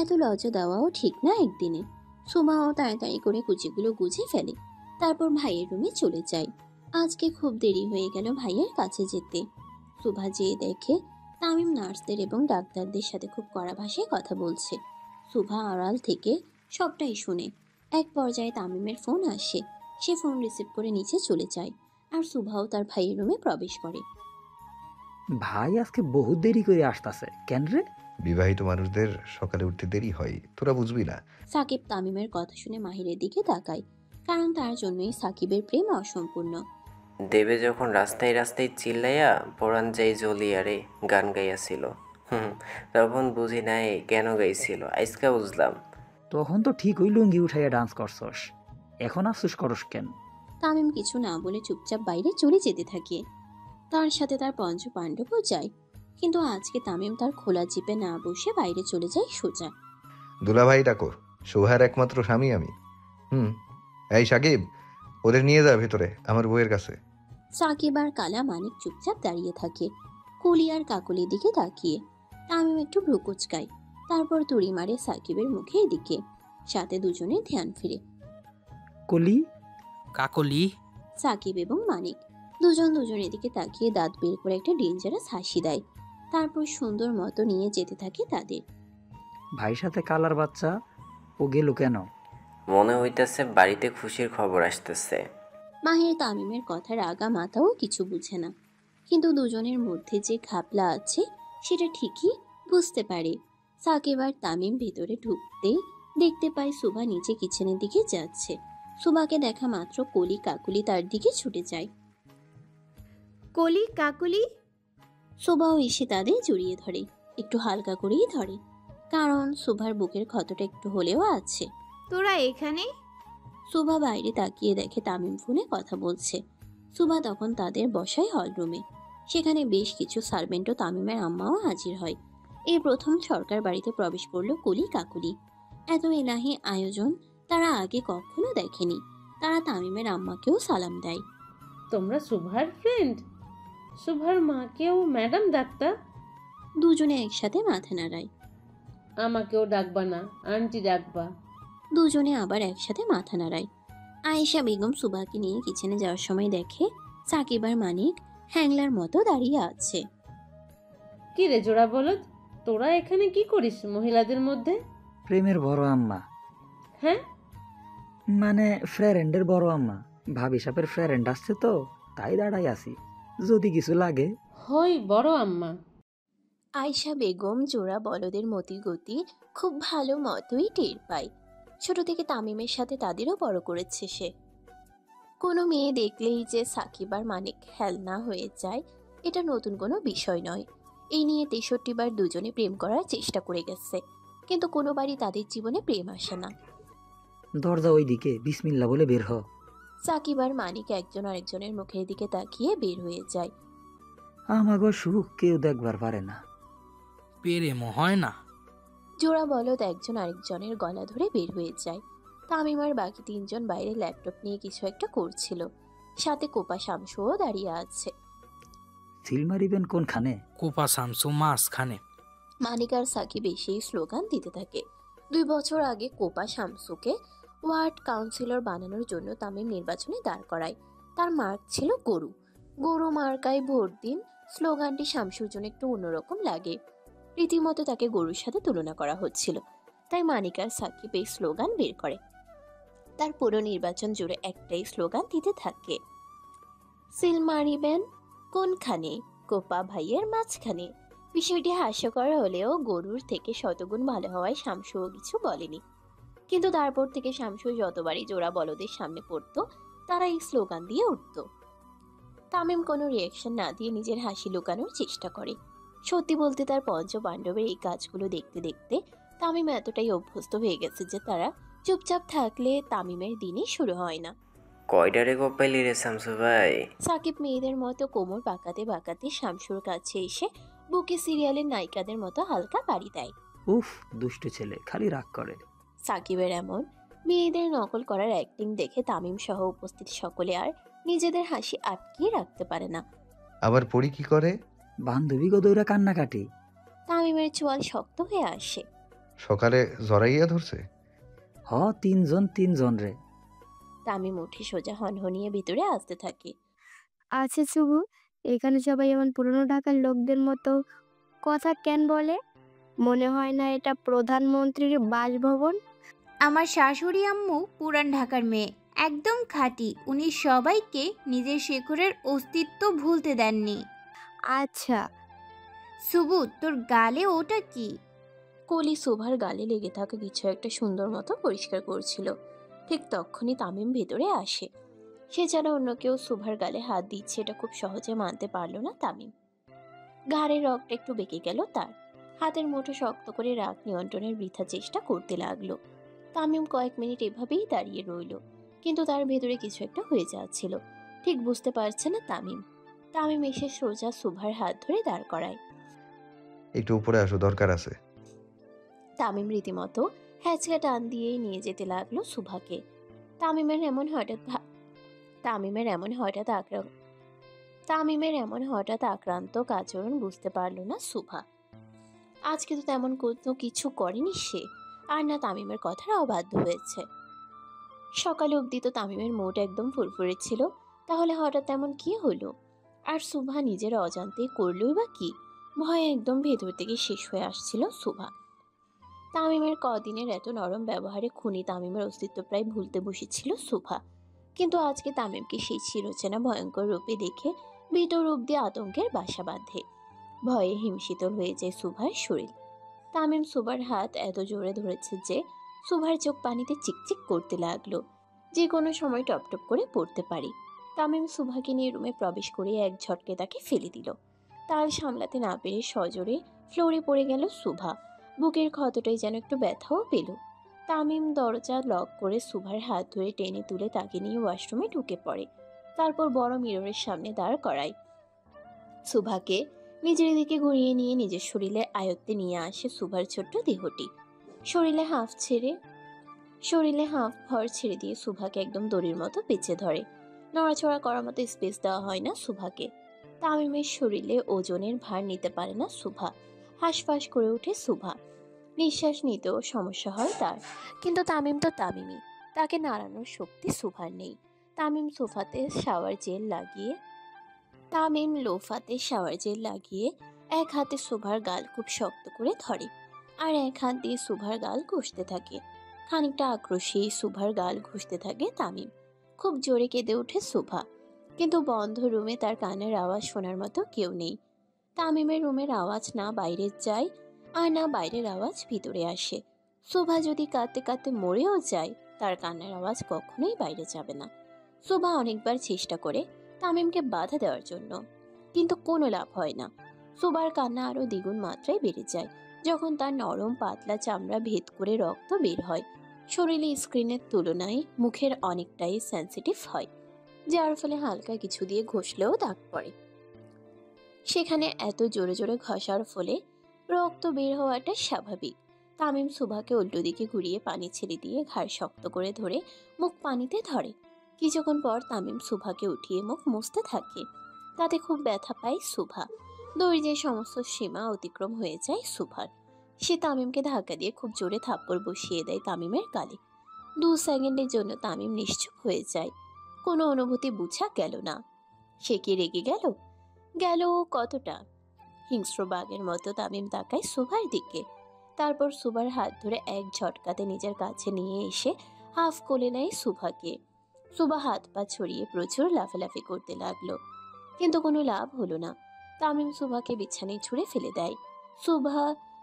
এত লজ্জা দেওয়াও ঠিক না একদিনে। সুমাও তাড়াতাড়ি করে কুচিগুলো গুছিয়ে ফেলে। তারপর ভাইয়ের রুমে চলে যায়। আজকে খুব দেরি হয়ে গেল ভাইয়ের কাছে যেতে। সুভা যেয়ে দেখে তামিম নার্সদের এবং ডাক্তারদের সাথে খুব কড়া ভাষায় কথা বলছে। সুভা আড়াল থেকে সবটাই শুনে। এক পর্যায়ে তামিমের ফোন আসে। সে ফোন রিসিভ করে নিচে চলে যায়। আর সুভাও তার ভাইয়ের রুমে প্রবেশ করে। ভাই আজকে বহুত দেরি করে আসতেছে কেন রে? বিবাহিত মানুষদের সকালে উঠতে দেরি হয়, তোরা বুঝবি না। সাকিব তামিমের কথা শুনে মাহিরের দিকে তাকায়। কারণ তার জন্যই সাকিবের প্রেম অসম্পূর্ণ। দেবে যখন রাস্তায় রাস্তায় চিল্লাইয়া পরাণ যাই জ্বলিয়ারে গান গাইয়াছিল, তখন বুঝি নাই কেন গাইছিল, আজকা বুঝলাম। তখন তো ঠিক ওই লুঙ্গি উঠাইয়া ডান্স করছস, এখন আফসোস করস কেন? তামিম কিছু না বলে চুপচাপ বাইরে চলে যেতে থাকে। তার সাথে তার পঞ্চ পাণ্ডবও যায়। কিন্তু আজকে তামিম তার খোলা জিপে না বসে বাইরে চলে যায় সোজা। দুলাভাই ডাকো, সোহার একমাত্র স্বামী আমি। এই সাকিব, ওদের নিয়ে যা ভেতরে আমার বউয়ের কাছে। সাকিব আর কালা মানিক চুপচাপ দাঁড়িয়ে থাকে কুলি আর কাকলির দিকে তাকিয়ে। তামিম একটু ভ্রু কুচকায়। তারপর তুড়ি মারে সাকিবের মুখের দিকে। সাথে দুজনের ধ্যান ফিরে। কলি কাকলি। সাকিব এবং মানিক দুজন দুজনের দিকে তাকিয়ে দাঁত বের করে একটা ডেঞ্জারাস হাসি দেয়। তারপর সুন্দর মতো নিয়ে যেতে থাকে তাদের। ভাই সাথে কালার বাচ্চা, ও গেল কেন? মনে হইতেছে বাড়িতে খুশির খবর আসতেছে। মাহির তামিমের কথার আগা মাথাও কিছু বুঝে না, কিন্তু দুজনের মধ্যে যে ঘাপলা আছে সেটা ঠিকই বুঝতে পারে। সাকিব আর তামিম ভেতরে ঢুকতেই দেখতে পায় সুভা নিচে কিচেনের দিকে যাচ্ছে। সুভাকে দেখা মাত্র কলি কাকুলি তার দিকে ছুটে যায়। কলি কাকুলি। সুভাও এসে তাদের জড়িয়ে ধরে, একটু হালকা করেই ধরে, কারণ সুভার বুকের ক্ষতটা একটু হলেও আছে। তোরা এখানে? সুভা বাইরে তাকিয়ে দেখে তামিম ফোনে কথা বলছে। সুভা তখন তাদের বসায় হলরুমে। সেখানে বেশ কিছু সার্ভেন্ট ও তামিমের আম্মাও হাজির হয়। এই প্রথম সরকার বাড়িতে প্রবেশ করলো কলি কাকুলি। এত এলাহি আয়োজন তারা আগে কখনো দেখেনি। তারা তামিমের আম্মাকেও সালাম দেয়। তোমরা শুভার ফ্রেন্ড? শুভার মাকেও ম্যাডাম ডাক্তার? দুজনে একসাথে মাথা নাড়ায়। আমাকেও ডাকবা না, আন্টি ডাকবা। দুজনে আবার একসাথে মাথা নাড়ায়। আয়েশা বেগম সুভাকে নিয়ে কিচেনে যাওয়ার সময় দেখে সাকিব আর মানিক হ্যাংলার মতো দাঁড়িয়ে আছে। কি রে জোড়া বলদ, তোরা এখানে কি করিস মহিলাদের মধ্যে? প্রেমের বড় আম্মা, হ্যাঁ? মানে ফ্রেন্ডের বড় আম্মা। ভাবি সাপের ফ্রেন্ড আসছে তো, তাই দাঁড়াই আছি, যদি কিছু লাগে। হই বড় আম্মা। আয়েশা বেগম জোড়া বলদের মতিগতি খুব ভালো মতোই টের পায়। ছোট থেকে তামিমের সাথে তাদেরও বড় করেছে সে। কোনো মেয়ে দেখলেই যে সাকিব আর মানিক খেলনা হয়ে যায়, এটা নতুন কোনো বিষয় নয়। এই নিয়ে ৬৩ বার দুজনে প্রেম করার চেষ্টা করে গেছে, কিন্তু কোনোবারই তাদের জীবনে প্রেম আসে না। দরজা ওই দিকে, বিসমিল্লা বলে বের হ। সাকিব আর মানিক একজন আরেকজনের মুখের দিকে তাকিয়ে বের হয়ে যায়। আমাগো সুখ কেউ দেখবার পারে না। প্রেমও হয় না। জোড়া বলদ একজন আরেকজনের গলা ধরে বের হয়ে যায়। তামিম আর বাকি তিনজন বাইরে ল্যাপটপ নিয়ে কিছু একটা করছিল। সাথে কোপা শামসুও দাঁড়িয়ে আছে। সিল মারিবেন কোনখানে? কোপা শামসু মাঝখানে। মানিক আর সাকিব এসেই স্লোগান দিতে থাকে। 2 বছর আগে কোপা শামসুকে ওয়ার্ড কাউন্সিলর বানানোর জন্য তামিম নির্বাচনে দাঁড় করায়। তার মার্ক ছিল গরু। গরু মার্কায় ভোট দিন স্লোগানটি শামসুর জন্য একটু অন্যরকম লাগে। রীতিমতো তাকে গরুর সাথে তুলনা করা হচ্ছিল, তাই মানিক আর সাকিব এই স্লোগান বের করে। তার পুরো নির্বাচন জুড়ে একটাই স্লোগান দিতে থাকে, সিল মারিবেন কোনখানে, কোপা ভাইয়ের মাঝখানে। বিষয়টি হাস্যকর হলেও গরুর থেকে শতগুণ ভালো হওয়ায় শামসুও কিছু বলেনি। কিন্তু তারপর থেকে শামসু যতবারই জোড়া বলদের সামনে পড়তো, তারা এই স্লোগান দিয়ে উঠত। তামিম কোনো রিয়াকশন না দিয়ে নিজের হাসি লুকানোর চেষ্টা করে। সত্যি বলতে তার পঞ্চপাণ্ডবের এই কাজগুলো দেখতে দেখতে তামিম এতটাই অভ্যস্ত হয়ে গেছে যে তারা চুপচাপ থাকলে তামিমের দিনই শুরু হয় না। কয়টারে কোপাইলি রে শামসু ভাই? সাকিব মেয়েদের মতো কোমর বাঁকাতে বাঁকাতে শামসুর কাছে এসে বুকে সিরিয়ালের নায়িকাদের মতো হালকা বাড়ি দেয়। উফ, দুষ্টু ছেলে, খালি রাগ করে। সাকিবের এমন মেয়েদের নকল করার অ্যাক্টিং দেখে তামিম সহ উপস্থিত সকলে আর নিজেদের হাসি আটকিয়ে রাখতে পারে না। আবার পড়ি কি করে? বান্ধবী গদৌরা কান্নাকাটি। তামিমের চোয়াল শক্ত হয়ে আসে। সকালে জরাইয়া ধরছে? হ, তিনজন রে। তামিম উঠে সোজা হনহনিয়ে ভিতরে আসতে থাকে। আচ্ছা শুভু, এখানে সবাই এমন পুরনো ঢাকার লোকদের মতো কথা কেন বলে? মনে হয় না এটা প্রধানমন্ত্রীর বাসভবন? আমার শাশুড়ি আম্মু পুরান ঢাকার মেয়ে, একদম খাঁটি। উনি সবাইকে নিজের শেখরের অস্তিত্ব ভুলতে দেননি। আচ্ছা, সুবু, তোর গালে ওটা কি? কলি সুভার গালে লেগে থাকা কিছু একটা সুন্দর মতো পরিষ্কার করছিল। ঠিক তখনই তামিম ভেতরে আসে। সে ছাড়া অন্য কেউ সুভার গালে হাত দিচ্ছে এটা খুব সহজে মানতে পারল না তামিম। ঘাড়ের রগটা একটু বেঁকে গেল তার। হাতের মুঠো শক্ত করে রাগ নিয়ন্ত্রণের বৃথা চেষ্টা করতে লাগলো। তামিম কয়েক মিনিট এভাবেই দাঁড়িয়ে রইল, কিন্তু তার ভেতরে কিছু একটা হয়ে যাচ্ছিল, ঠিক বুঝতে পারছে না তামিম। তামিম এসে সোজা সুভার হাত ধরে দাঁড় করায়। একটু উপরে আসো, দরকার আছে। তামিম রীতিমতো হ্যাচকা টান দিয়েই নিয়ে যেতে লাগলো সুভাকে। তামিমের এমন হঠাৎ আক্রান্ত আচরণ বুঝতে পারল না সুভা। আজকে তো তেমন কোনো কিছু করেনি সে, আর না তামিমের কথার অবাধ্য হয়েছে। সকালে অবধি তো তামিমের মুড একদম ফুরফুরে ছিল, তাহলে হঠাৎ তেমন কি হলো? আর সুভা নিজের অজান্তেই করলই বা কি? ভয়ে একদম ভেতর থেকে শেষ হয়ে আসছিল সুভা। তামিমের কদিনের এত নরম ব্যবহারে খুনি তামিমের অস্তিত্ব প্রায় ভুলতে বসেছিল সুভা। কিন্তু আজকে তামিমকে সেই চিরচেনা ভয়ঙ্কর রূপে দেখে ভিতর অব্দি আতঙ্কের বাসা বাঁধে। ভয়ে হিমশীতল হয়ে যায় সুভার শরীর। তামিম সুভার হাত এত জোরে ধরেছে যে সুভার চোখ পানিতে চিকচিক করতে লাগলো, যে কোনো সময় টপটপ করে পড়তে পারে। তামিম সুভাকে নিয়ে রুমে প্রবেশ করে এক ঝটকে তাকে ফেলে দিল। তাল সামলাতে না পেরে সজোরে ফ্লোরে পড়ে গেল সুভা। বুকের ক্ষতটাই যেন একটু ব্যথাও পেল। তামিম দরজা লক করে সুভার হাত ধরে টেনে তুলে তাকে নিয়ে ওয়াশরুমে ঢুকে পড়ে। তারপর বড় মিররের সামনে দাঁড় করায়। সুভাকে নিজের দিকে ঘুরিয়ে নিয়ে নিজের শরীরে আয়ত্তে নিয়ে আসে সুভার ছোট্ট দেহটি। শরীরে শরীরে হাফ ভর ছেড়ে দিয়ে সুভাকে একদম দড়ির মতো পেঁচে ধরে। নড়াচড়া করার মতো স্পেস দেওয়া হয় না সুভাকে। তামিমের শরীরে ওজনের ভার নিতে পারে না সুভা। হাঁসফাঁস করে ওঠে সুভা। নিঃশ্বাস নিতেও সমস্যা হয় তার। কিন্তু তামিম তো তামিমই, তাকে নাড়ানোর শক্তি সুভার নেই। তামিম লোফাতে শাওয়ার জেল লাগিয়ে এক হাতে সুভার গাল খুব শক্ত করে ধরে, আর এক হাত দিয়ে সুভার গাল ঘষতে থাকে। খানিকটা আক্রোশী সুভার গাল ঘষতে থাকে তামিম। খুব জোরে কেঁদে ওঠে সুভা, কিন্তু বন্ধ রুমে তার কানের আওয়াজ শোনার মতো কেউ নেই। তামিমের রুমের আওয়াজ না বাইরে যায়, আর না বাইরের আওয়াজ ভিতরে আসে। সুভা যদি কাঁদতে কাঁদতে মরেও যায়, তার কান্নার আওয়াজ কখনোই বাইরে যাবে না। সুভা অনেকবার চেষ্টা করে তামিমকে বাধা দেওয়ার জন্য, কিন্তু কোনো লাভ হয় না। সুভার কান্না আরো দ্বিগুণ মাত্রায় বেড়ে যায় যখন তার নরম পাতলা চামড়া ভেদ করে রক্ত বের হয়। শরীরে স্ক্রিনের তুলনায় মুখের অনেকটাই সেন্সিটিভ হয়, যার ফলে হালকা কিছু দিয়ে ঘষলেও দাগ পড়ে। সেখানে এত জোরে জোরে ঘষার ফলে রক্ত বের হওয়াটা স্বাভাবিক। তামিম সুভাকে উল্টো দিকে ঘুরিয়ে পানি ছেড়ে দিয়ে ঘাড় শক্ত করে ধরে মুখ পানিতে ধরে। কিছুক্ষণ পর তামিম সুভাকে উঠিয়ে মুখ মুছতে থাকে। তাতে খুব ব্যথা পায় সুভা। ধৈর্যের সমস্ত সীমা অতিক্রম হয়ে যায় সুভার। সে তামিমকে ধাক্কা দিয়ে খুব জোরে থাপ্পড় বসিয়ে দেয় তামিমের গালে। 2 সেকেন্ডের জন্য তামিম নিশ্চুপ হয়ে যায়। কোনো অনুভূতি বুঝা গেল না। সে কি রেগে গেল? গেল কতটা? হিংস্র বাঘের মতো তামিম তাকায় সুভার দিকে। তারপর সুভার হাত ধরে এক ঝটকাতে নিজের কাছে নিয়ে এসে হাফ কোলে নেয় সুভাকে। সুভা হাত পা ছড়িয়ে প্রচুর লাফালাফি করতে লাগলো, কিন্তু কোনো লাভ হলো না। তামিম সুভাকে বিছানায় ছুঁড়ে ফেলে দেয়। সুভা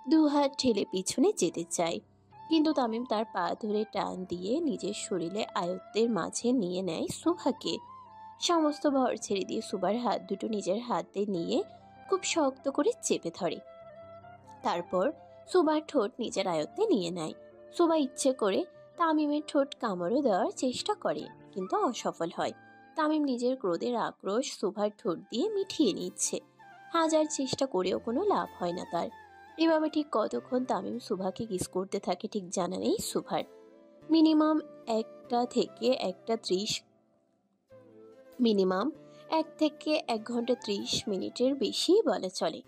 2 হাত ঠেলে পিছনে যেতে চায়, কিন্তু তামিম তার পা ধরে টান দিয়ে নিজের শরীরে আয়ত্তের মাঝে নিয়ে নেয় সুভাকে। সমস্ত ভর ছেড়ে দিয়ে সুভার হাত দুটো নিজের হাতে নিয়ে খুব শক্ত করে চেপে ধরে। তারপর সুভার ঠোঁট নিজের আয়ত্তে নিয়ে নেয়। সুভা ইচ্ছে করে তামিমের ঠোঁট কামড়ও দেওয়ার চেষ্টা করে, কিন্তু অসফল হয়। তামিম নিজের ক্রোধের আক্রোশ সুভার ঠোঁট দিয়ে মিঠিয়ে নিচ্ছে। হাজার চেষ্টা করেও কোনো লাভ হয় না তার। এভাবে ঠিক কতক্ষণ তামিম সুভাকে কিস করতে থাকে ঠিক জানা নেই সুভার। মিনিমাম 1 থেকে 1 ঘন্টা 30 মিনিটের বেশি বলা চলে।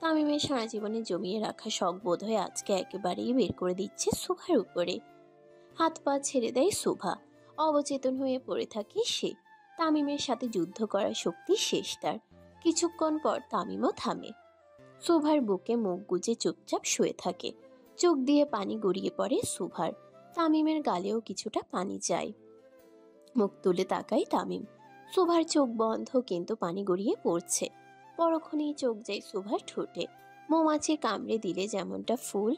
তামিমের সারা জীবনে জমিয়ে রাখা শখ বোধ হয় আজকে একেবারেই বের করে দিচ্ছে সুভার উপরে। হাত পা ছেড়ে দেয় সুভা। অবচেতন হয়ে পড়ে থাকে সে। তামিমের সাথে যুদ্ধ করার শক্তি শেষ তার। কিছুক্ষণ পর তামিমও থামে। সুভার বুকে মুখ গুজে চুপচাপ শুয়ে থাকে। চোখ দিয়ে পানি গড়িয়ে পড়ে সুভার। তামিমের গালেও কিছুটা পানি যায়। মুখ তুলে তাকায় তামিম। সুভার চোখ বন্ধ, কিন্তু পানি গড়িয়ে পড়ছে। পরক্ষণেই চোখ যায় সুভার ঠোঁটে। মৌমাছি কামড়ে দিলে যেমনটা ফুল,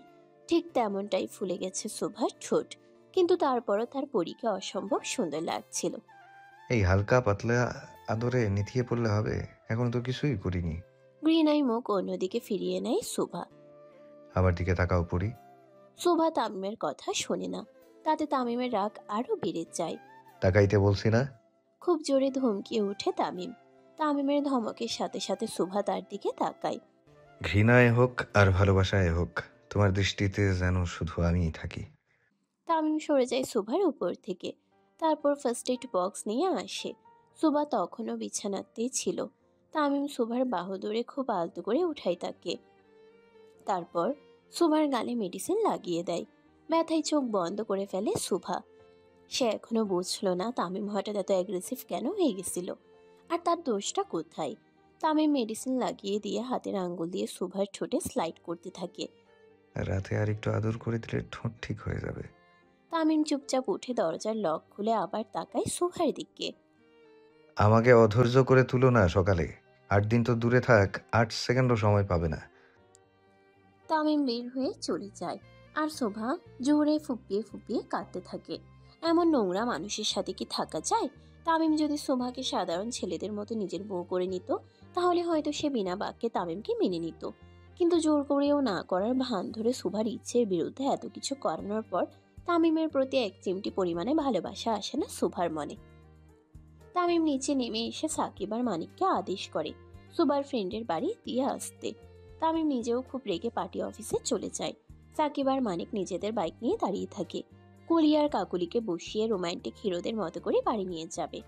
ঠিক তেমনটাই ফুলে গেছে সুভার ঠোঁট। কিন্তু তারপরও তার পরীকে অসম্ভব সুন্দর লাগছিল। এই হালকা পাতলা আদরে নিথিয়ে পড়লে হবে? এখন তো কিছুই করিনি। ঘৃণায় মুখ অন্যদিকে ফিরিয়ে নেয় সুভা। আমার দিকে তাকাও পড়ি। সুভা তামিমের কথা শোনে না। তাতে তামিমের রাগ আরো বেড়ে যায়। তাকাইতে বলছি না? খুব জোরে ধমকিয়ে ওঠে তামিম। তামিমের ধমকের সাথে সাথে সুভা তার দিকে তাকায়। ঘৃণায় হোক আর ভালোবাসায় হোক, তোমার দৃষ্টিতে যেন শুধু আমিই থাকি। তামিম সরে যায় সুভার উপর থেকে। তারপর ফার্স্ট এড বক্স নিয়ে আসে। সুভা তখনও বিছানাতেই ছিল। তামিম সুভার বাহু ধরে খুব আলতো করে উঠাই তাকে। তারপর সুভার গালে মেডিসিন লাগিয়ে দেয়। ব্যথায় চোখ বন্ধ করে ফেলে সুভা। সে এখনো বুঝল না তামিম হঠাৎ এত অ্যাগ্রেসিভ কেন হয়ে গেছিল, আর তার দোষটা কোথায়। তামিম মেডিসিন লাগিয়ে দিয়ে হাতের আঙ্গুল দিয়ে সুভার ঠোঁটে স্লাইড করতে থাকে। রাতে আর একটু আদর করে দিলে ঠোঁট ঠিক হয়ে যাবে। তামিম চুপচাপ উঠে দরজার লক খুলে আবার তাকায় সুভার দিকে। আমাকে অধৈর্য করে তুলো না সকালে। 8 দিন তো দূরে থাক, 8 সেকেন্ডও সময় পাবে না। তামিম বের হয়ে চলে যায়, আর শোভা জোরে ফুপিয়ে ফুপিয়ে কাঁদতে থাকে। এমন নোংরা মানুষের সাথে কি থাকা যায়? তামিম যদি শোভাকে সাধারণ ছেলেদের মতো নিজের বউ করে নিত, তাহলে হয়তো সে বিনা বাক্যে তামিমকে মেনে নিত। কিন্তু জোর করেও না করার ভান ধরে শোভার ইচ্ছের বিরুদ্ধে এত কিছু করানোর পর তামিমের প্রতি এক চিমটি পরিমাণে ভালোবাসা আসে না শোভার মনে। তামিম নিচে নেমে এসে সাকিব আর মানিককে আদেশ করে শোভার ফ্রেন্ডের বাড়ি দিয়ে আসতে। তামিম নিজেও খুব রেগে পার্টি অফিসে চলে যায়। সাকিব আর মানিক নিজেদের বাইক নিয়ে দাঁড়িয়ে থাকে। কলি আর কাকুলিকে বসিয়ে রোমান্টিক হিরোদের মতো করে বাড়ি নিয়ে যাবে।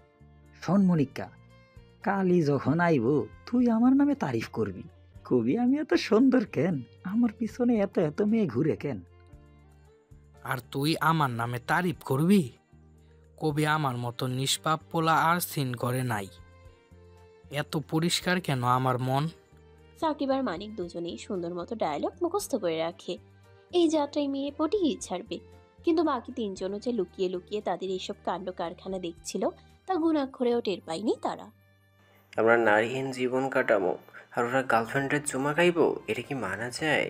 শোন মনিকা, কালি যখন আইব তুই আমার নামে তারিফ করবি, কবি আমি এত সুন্দর কেন, আমার পিছনে এত এত মেয়ে ঘুরে কেন। আর তুই আমার নামে তারিফ করবি, কবি আমার মতো নিষ্পাপ পোলা আর সিন করে নাই। এত পরিষ্কার কেন আমার মন। সাকিব আর মানিক দুজনেই সুন্দর মতো ডায়লগ মুখস্থ করে রাখে। এই যাত্রায় মেয়ে পটিয়ে ছাড়বে, কিন্তু বাকি তিনজনও যে লুকিয়ে লুকিয়ে তাদের এইসব কাণ্ড কারখানা দেখছিল তা গুণাক্ষরেও টের পায়নি তারা। আমরা নারীহীন জীবন কাটামো আর ওরা গার্লফ্রেন্ডের চুমা খাইবো, এটা কি মানা যায়?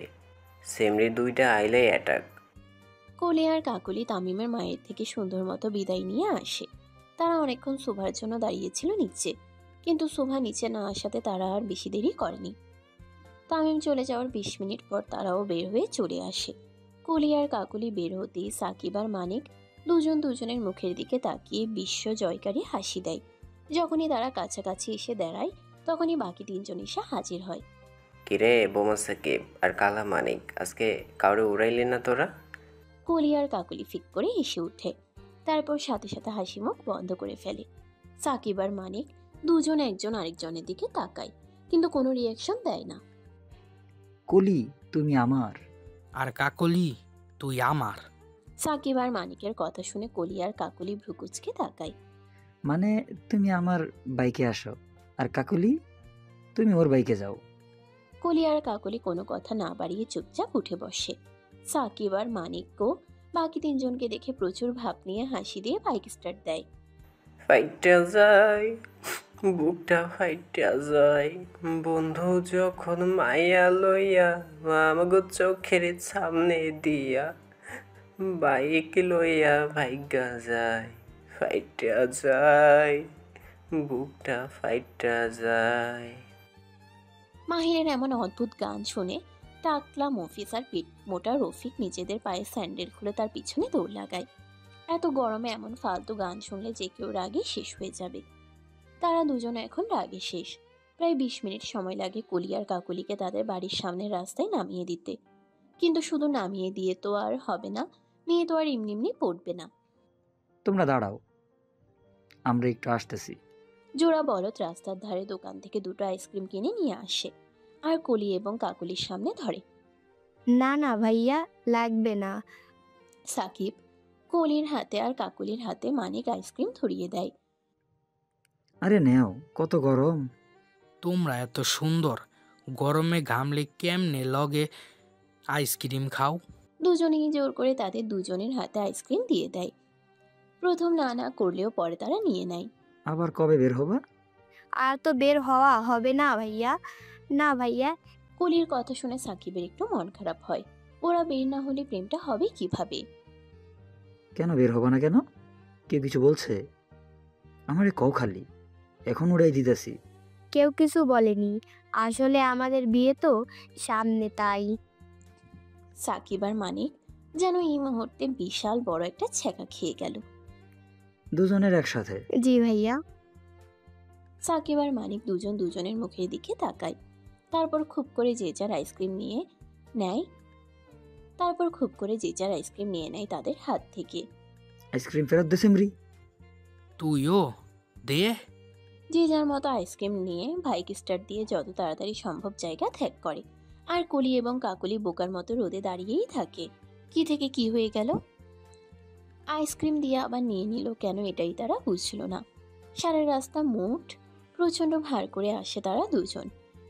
সেমরি 2টা আইলাই অ্যাটাক। কোলে আর কাকুলি তামিমের মায়ের থেকে সুন্দর মতো বিদায় নিয়ে আসে। তারা অনেকক্ষণ শোভার জন্য দাঁড়িয়েছিল নিচে, কিন্তু শোভা নিচে না আসাতে তারা আর বেশি দেরি করেনি। তামিম চলে যাওয়ার 20 মিনিট পর তারাও বের হয়ে চলে আসে। কোলি আর কাকুলি বের হতেই সাকিব আর মানিক দুজন দুজনের মুখের দিকে তাকিয়ে বিশ্ব জয়কারী হাসি দেয়। যখনই তারা কাছাকাছি এসে দাঁড়ায় তখনই বাকি তিনজন এসে হাজির হয়। কিরে বোমা সাকিব আর কালা মানিক, আজকে কাউরে উড়াইলি না তোরা? কোলি আর কাকুলি ফিক করে হেসে ওঠে, তারপর সাথে সাথে হাসি মুখ বন্ধ করে ফেলে। সাকিব আর মানিক দুজন একজন আরেকজনের দিকে তাকায়, কিন্তু কোনো রিয়াকশন দেয় না। কলি তুমি আমার। আর কাকলি তুই আমার। সাকিব আর মানিকের কথা শুনে কলি আর কাকুলি ভ্রুকুচকে তাকায়। মানে তুমি আমার বাইকে আসো, আর কাকুলি তুমি ওর বাইকে যাও। কলি আর কাকুলি কোনো কথা না বাড়িয়ে চুপচাপ উঠে বসে। সাকিব আর মানিকও বাকি তিনজনকে দেখে প্রচুর ভাব নিয়ে হাসি দিয়ে বাইক স্টার্ট দেয়। ফাইটটা যায়, বুকটা ফাইটটা যায়, বন্ধু যখন মায়া লইয়া আমাগো চোখের সামনে দিয়া বাইক লইয়া ভাইগা যায়, ফাইটটা যায়, বুকটা ফাইটটা যায়। মাহিরের এমন অদ্ভুত গান শুনে টাকলা মফিস আর পিট মোটা রফিক নিজেদের পায়ে স্যান্ডেল খুলে তার পিছনে দৌড় লাগায়। এত গরমে এমন ফালতু গান শুনলে যে কেউ রাগে শেষ হয়ে যাবে। তারা দুজনে এখন রাগে শেষ। প্রায় 20 মিনিট সময় লাগে কলি আর কাকুলিকে তাদের বাড়ির সামনের রাস্তায় নামিয়ে দিতে। কিন্তু শুধু নামিয়ে দিয়ে তো আর হবে না, মেয়ে তো আর এমনি এমনি পড়বে না। তোমরা দাঁড়াও, আমরা একটু আসতেছি। জোড়া বলদ রাস্তার ধারে দোকান থেকে 2টো আইসক্রিম কিনে নিয়ে আসে আর কলি এবং কাকুলির সামনে ধরে। না না ভাইয়া, লাগবে না। সাকিব কলির হাতে আর কাকুলির হাতে মানিক আইসক্রিম ধরিয়ে দেয়। আরে নেও, কত গরম। তোমরা এত সুন্দর, গরমে ঘামলে কেমনে লগে আইসক্রিম খাও? দুজনেই জোর করে তাদের দুজনের হাতে আইসক্রিম দিয়ে দেয়। প্রথম না না করলেও পরে তারা নিয়ে নেয়। আবার কবে বের হবা? আর তো বের হওয়া হবে না ভাইয়া, না ভাইয়া। কলির কথা শুনে সাকিবের একটু মন খারাপ হয়। ওরা বের না হলে প্রেমটা হবে কিভাবে? কেন বের হবা না কেন? কেউ কিছু বলছে? আমারে কও খালি, এখন উড়াই দিতেছি। কেউ কিছু বলেনি, আসলে আমাদের বিয়ে তো সামনে, তাই। সাকিব আর মানিক যেন এই মুহূর্তে বিশাল বড় একটা ছ্যাঁকা খেয়ে গেল। দুজনের একসাথে? জি ভাইয়া। সাকিব আর মানিক দুজন দুজনের মুখের দিকে তাকায়, তারপর খুব করে যে যার আইসক্রিম নিয়ে নেয় তাদের হাত থেকে। আইসক্রিম ফেরত দে সিমরি। তুইও দে। যে যার মতো আইসক্রিম নিয়ে বাইক স্টার্ট দিয়ে যত তাড়াতাড়ি সম্ভব জায়গা ত্যাগ করে। আর কলি এবং কাকুলি বোকার মতো রোদে দাঁড়িয়েই থাকে। কি থেকে কি হয়ে গেল? আইসক্রিম দিয়ে আবার নিয়ে নিল কেন, এটাই তারা বুঝল না। সারা রাস্তা মুড প্রচন্ড ভার করে আসে তারা দুজন।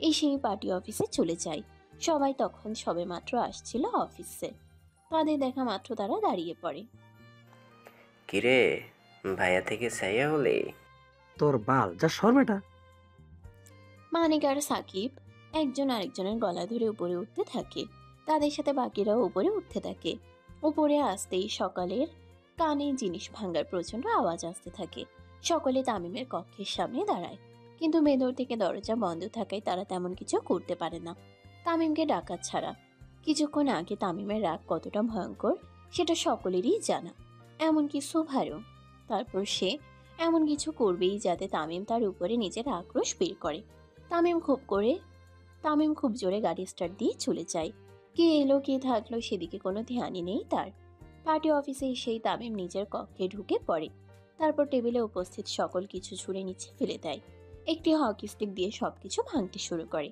এসেই পার্টি অফিসে চলে যায়। সবাই তখন সবেমাত্র আসছিল অফিসে। তাদের দেখা মাত্র তারা দাঁড়িয়ে পড়ে। কিরে ভাইয়া থেকে সাইয়া হলে? তোর বাল যা সর বেটা। মানিক আর সাকিব একজন আরেকজনের গলা ধরে উপরে উঠতে থাকে। তাদের সাথে বাকিরাও উপরে উঠতে থাকে। উপরে আসতেই সকালের কানে জিনিস ভাঙার প্রচন্ড আওয়াজ আসতে থাকে। সকলে তামিমের কক্ষের সামনে দাঁড়ায়, কিন্তু ভেতর থেকে দরজা বন্ধ থাকায় তারা তেমন কিছু করতে পারে না তামিমকে ডাকার ছাড়া। কিছুক্ষণ আগে তামিমের রাগ কতটা ভয়ঙ্কর সেটা সকলেরই জানা, এমনকি শোভারও। তারপর সে এমন কিছু করবেই যাতে তামিম তার উপরে নিজের আক্রোশ বের করে। তামিম খুব জোরে গাড়ি স্টার্ট দিয়ে চলে যায়। কে এলো কে থাকলো সেদিকে কোনো ধ্যানই নেই তার। পার্টি অফিসে এসেই তামিম নিজের কক্ষে ঢুকে পড়ে। তারপর টেবিলে উপস্থিত সকল কিছু ছুঁড়ে নিচে ফেলে দেয়। একটি হকি স্টিক দিয়ে সবকিছু ভাঙতে শুরু করে।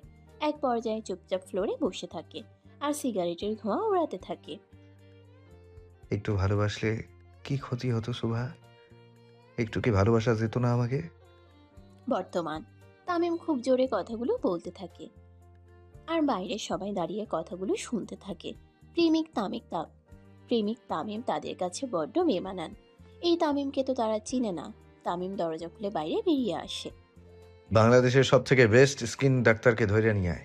এক পর্যায়ে চুপচাপ ফ্লোরে বসে থাকে আর সিগারেটের ধোঁয়া ওড়াতে থাকে। একটু ভালোবাসলে কি ক্ষতি হতো শুভা? একটু কি ভালোবাসা যেত না আমাকে? বর্তমান তামিম খুব জোরে কথাগুলো বলতে থাকে আর বাইরে সবাই দাঁড়িয়ে কথাগুলো শুনতে থাকে। প্রেমিক তামিম তাদের কাছে বড্ড বেমানান। এই তামিমকে তো তারা চিনে না। তামিম দরজা খুলে বাইরে বেরিয়ে আসে। বাংলাদেশের সব থেকে বেস্ট স্কিন ডাক্তারকে ধরে নিয়ে আয়।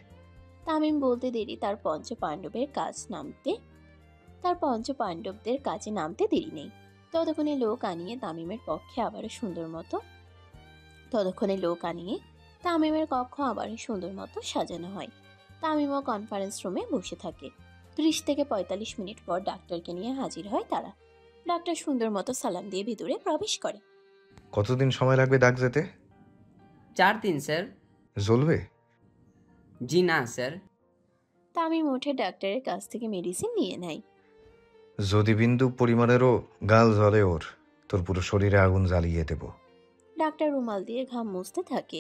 তামিম বলতে দেরি তার পঞ্চপাণ্ডবদের কাজে নামতে দেরি নেই। ততক্ষণে লোক আনিয়ে তামিমের কক্ষ আবারও সুন্দর মতো সাজানো হয়। তামিমও কনফারেন্স রুমে বসে থাকে। 30 থেকে 45 মিনিট পর ডাক্তারকে নিয়ে হাজির হয় তারা। ডাক্তার সুন্দর মতো সালাম দিয়ে ভিতরে প্রবেশ করে। কতদিন সময় লাগবে দাগ যেতে? 4 দিন স্যার। জ্বলবে? জি না স্যার। তামিম উঠে ডাক্তারের কাছ থেকে মেডিসিন নিয়ে নেয়। যদি বিন্দু পরিমাণেরও গাল জ্বলে ওর, তোর পুরো শরীরে আগুন জ্বালিয়ে দেব। ডাক্তার রুমাল দিয়ে ঘাম মুছতে থাকে।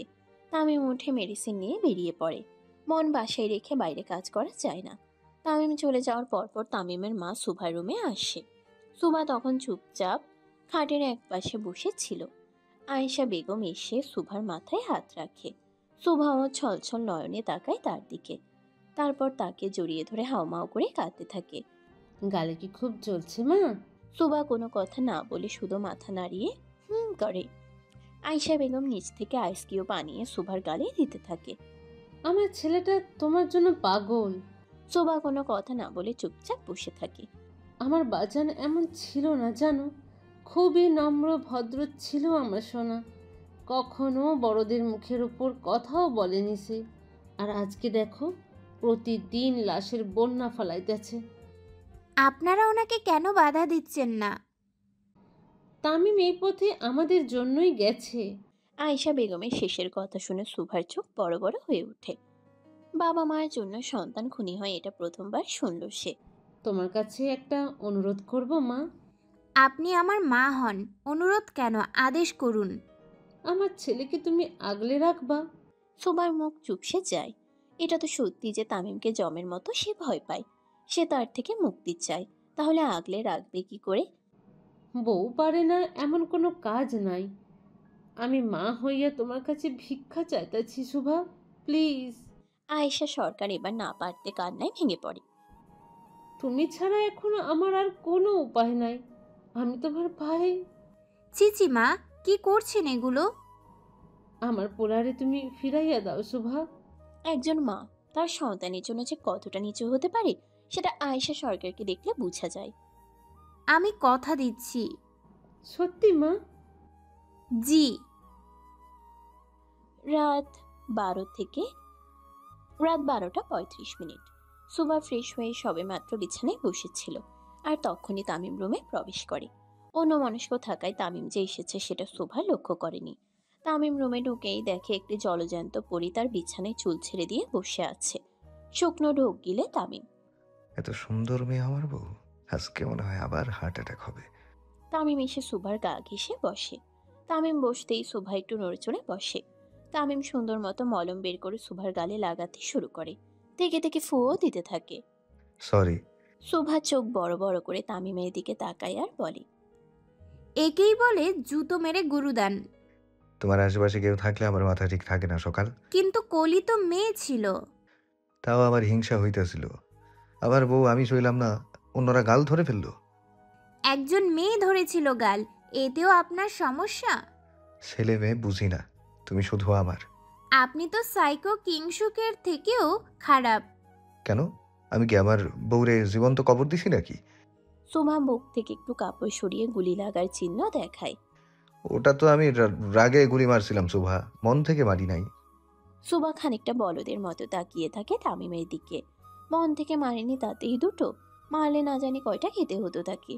তামিম উঠে মেডিসিন নিয়ে বেরিয়ে পড়ে। মন বাসায় রেখে বাইরে কাজ করা যায় না। তামিম চলে যাওয়ার পরপর তামিমের মা সুভার রুমে আসে। সুভা তখন চুপচাপ খাটের এক পাশে বসে ছিল। আয়েশা বেগম এসে সুভার মাথায় হাত রাখে। সুভাও ছলছল নয়নে তাকায় তার দিকে। তারপর তাকে জড়িয়ে ধরে হাউমাউ করে কাঁদতে থাকে। গালে কি খুব জ্বলছে মা? সুভা কোনো কথা না বলে শুধু মাথা নাড়িয়ে করে। আয়েশা বেগম নিচ থেকে আইস কিউব আনিয়ে সুভার গালে দিতে থাকে। আমার ছেলেটা তোমার জন্য পাগল। সুভা কোনো কথা না বলে চুপচাপ বসে থাকে। আমার বাজান এমন ছিল না জানো, খুবই নম্র ভদ্র ছিল আমার সোনা। কখনো বড়দের মুখের উপর কথাও বলেনি সে। আর আজকে দেখো, প্রতিদিন লাশের বন্যা ফলাইতেছে। আপনারা ওনাকে কেন বাধা দিচ্ছেন না? তামিম এই পথে আমাদের জন্যই গেছে। আয়েশা বেগমের শেষের কথা শুনে সুভার চোখ বড় বড় হয়ে ওঠে। বাবা মায়ের জন্য সন্তান খুনি হয় এটা প্রথমবার শুনল সে। তোমার কাছে একটা অনুরোধ করব মা। আপনি আমার মা হন, অনুরোধ কেন, আদেশ করুন। আমার ছেলেকে তুমি আগলে রাখবা। সুভার মুখ চুপসে যায়। এটা তো সত্যি যে তামিমকে জমের মতো সে ভয় পায়। সে তার থেকে মুক্তি চায়। তাহলে আগলে রাখবে কি করে? বউ পারে না এমন কোনো কাজ নাই। আমি মা হইয়া তোমার কাছে ভিক্ষা চাইতেছি শুভা, প্লিজ। আয়েশা সরকার এবার না পারতে কান্নায় ভেঙে পড়ে। তুমি ছাড়া এখন আমার আর কোনো উপায় নাই। আমি তোমার ভাই। চিচি মা, কি করছেন এগুলো? আমার পোলারে তুমি ফিরাইয়া দাও শুভা। একজন মা তার সন্তানের জন্য যে কতটা নিচু হতে পারে সেটা আয়েশা সরকারকে দেখলে বোঝা যায়। আমি কথা দিচ্ছি। সত্যি মা? জি। রাত 12:35। সুভা ফ্রেশ হয়ে সবে মাত্র বিছানায় বসেছিল আর তখনই তামিম রুমে প্রবেশ করে। অন্যমনস্ক থাকায় তামিম যে এসেছে সেটা সুভা লক্ষ্য করেনি। তামিম রুমে ঢুকেই দেখে একটি জলজ্যান্ত পরী তার বিছানায় চুল ছেড়ে দিয়ে বসে আছে। শুকনো ঢোক গিলে তামিম। এত সুন্দর মেয়ে আমার বউ, আজকে মনে হয় আবার হার্ট অ্যাটাক হবে। তামিম এসে সুভার গা ঘেঁষে বসে। তামিম বসতেই সুভা একটু নড়েচড়ে বসে। তামিম সুন্দর মতো মলম বের করে সুভার গালে লাগাতে শুরু করে। থেকে থেকে ফুও দিতে থাকে। সরি। সুভা চোখ বড় বড় করে তামিমের দিকে তাকায় আর বলে, একেই বলে জুতো মেরে গুরুদান। তোমার আশেপাশে কেউ থাকলে আমার মাথা ঠিক থাকে না সকাল। কিন্তু কলি তো মেয়ে ছিল। তাও আমার হিংসা হইতেছিল। আবার বউ আমি শুইলাম না, অন্যরা গাল ধরে ফেললো। একজন মেয়ে ধরেছিল গাল, এতেও আপনার সমস্যা? ছেলে মেয়ে বুঝি না, তুমি শুধু আমার। আপনি তো সাইকো কিংসুকের থেকেও খারাপ। কেন? আমি কি আমার বউরে জীবন্ত কবর দিছি নাকি? সুভা বুক থেকে একটু কাপড় সরিয়ে গুলি লাগার চিহ্ন দেখায়। ওটা তো আমি রাগে গুলি মারছিলাম শুভা, মন থেকে মারি নাই। সুভা খানিকটা বলদের মতো তাকিয়ে থাকে তামিমের দিকে। মন থেকে মারেনি তাতেই দুটো, মারলে না জানি কয়টা খেতে হতো তাকে।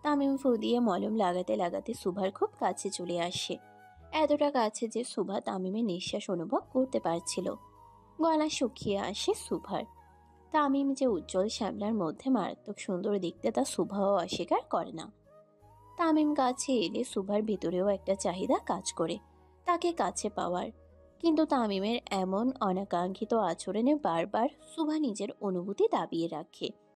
তামিম ফু দিয়ে মলম লাগাতে লাগাতে সুভার খুব কাছে চলে আসে। এতটা কাছে যে সুভা তামিমের নিঃশ্বাস অনুভব করতে পারছিল। গলা শুকিয়ে আসে সুভার। তামিম যে উজ্জ্বল শ্যামলার মধ্যে মারাত্মক সুন্দর দেখতে তা সুভাও অস্বীকার করে না। তামিম কাছে এলে সুভার ভিতরেও একটা চাহিদা কাজ করে তাকে কাছে পাওয়ার, কিন্তু তামিমের এমন অনাকাঙ্ক্ষিত আচরণে বারবার সুভা নিজের অনুভূতি দাবিয়ে রাখে।